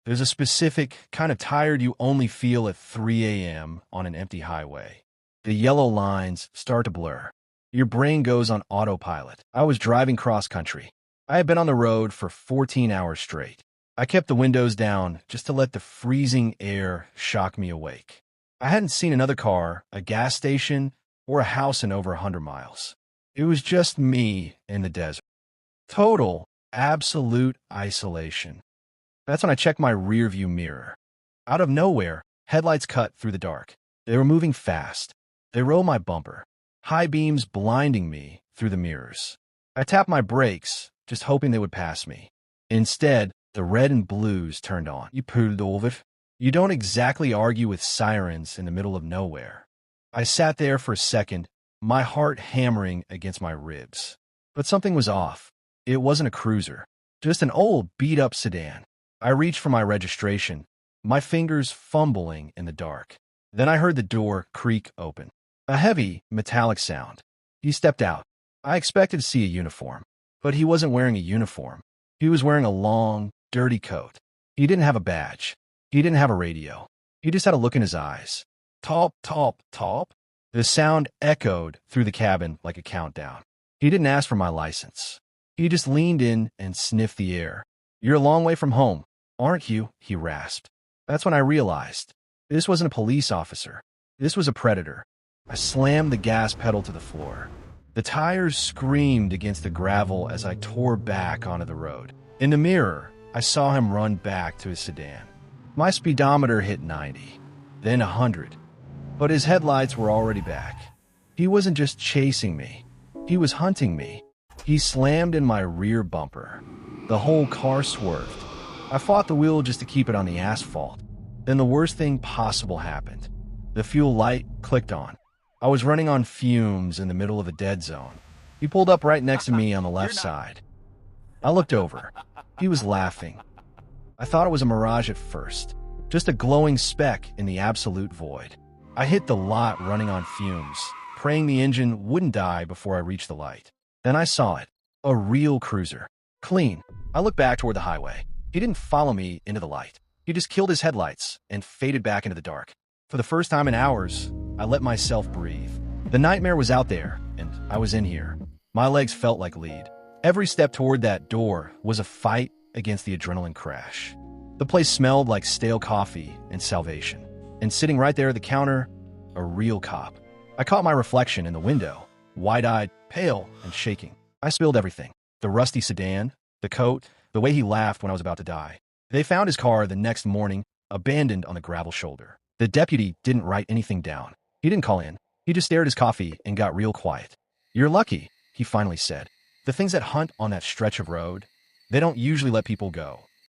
There's a specific kind of tired you only feel at 3 a.m. on an empty highway. The yellow lines start to blur. Your brain goes on autopilot. I was driving cross-country. I had been on the road for 14 hours straight. I kept the windows down just to let the freezing air shock me awake. I hadn't seen another car, a gas station, or a house in over 100 miles. It was just me in the desert. Total, absolute isolation. That's when I checked my rearview mirror. Out of nowhere, headlights cut through the dark. They were moving fast. They rolled my bumper, high beams blinding me through the mirrors. I tapped my brakes, just hoping they would pass me. Instead, the red and blues turned on. You pulled over. You don't exactly argue with sirens in the middle of nowhere. I sat there for a second, my heart hammering against my ribs. But something was off. It wasn't a cruiser, just an old, beat-up sedan. I reached for my registration, my fingers fumbling in the dark. Then I heard the door creak open. A heavy, metallic sound. He stepped out. I expected to see a uniform, but he wasn't wearing a uniform. He was wearing a long, dirty coat. He didn't have a badge. He didn't have a radio. He just had a look in his eyes. Top, top, top. The sound echoed through the cabin like a countdown. He didn't ask for my license. He just leaned in and sniffed the air. You're a long way from home, aren't you? He rasped. That's when I realized. This wasn't a police officer. This was a predator. I slammed the gas pedal to the floor. The tires screamed against the gravel as I tore back onto the road. In the mirror, I saw him run back to his sedan. My speedometer hit 90, then 100. But his headlights were already back. He wasn't just chasing me. He was hunting me. He slammed in my rear bumper. The whole car swerved. I fought the wheel just to keep it on the asphalt. Then the worst thing possible happened. The fuel light clicked on. I was running on fumes in the middle of a dead zone. He pulled up right next to me on the left side. I looked over. He was laughing. I thought it was a mirage at first, just a glowing speck in the absolute void. I hit the lot running on fumes, praying the engine wouldn't die before I reached the light. Then I saw it, a real cruiser. Clean. I looked back toward the highway. He didn't follow me into the light. He just killed his headlights and faded back into the dark. For the first time in hours, I let myself breathe. The nightmare was out there, and I was in here. My legs felt like lead. Every step toward that door was a fight against the adrenaline crash. The place smelled like stale coffee and salvation. And sitting right there at the counter, a real cop. I caught my reflection in the window, wide-eyed, pale, and shaking. I spilled everything. The rusty sedan, the coat, the way he laughed when I was about to die. They found his car the next morning, abandoned on the gravel shoulder. The deputy didn't write anything down. He didn't call in. He just stared at his coffee and got real quiet. You're lucky, he finally said. The things that hunt on that stretch of road, they don't usually let people go.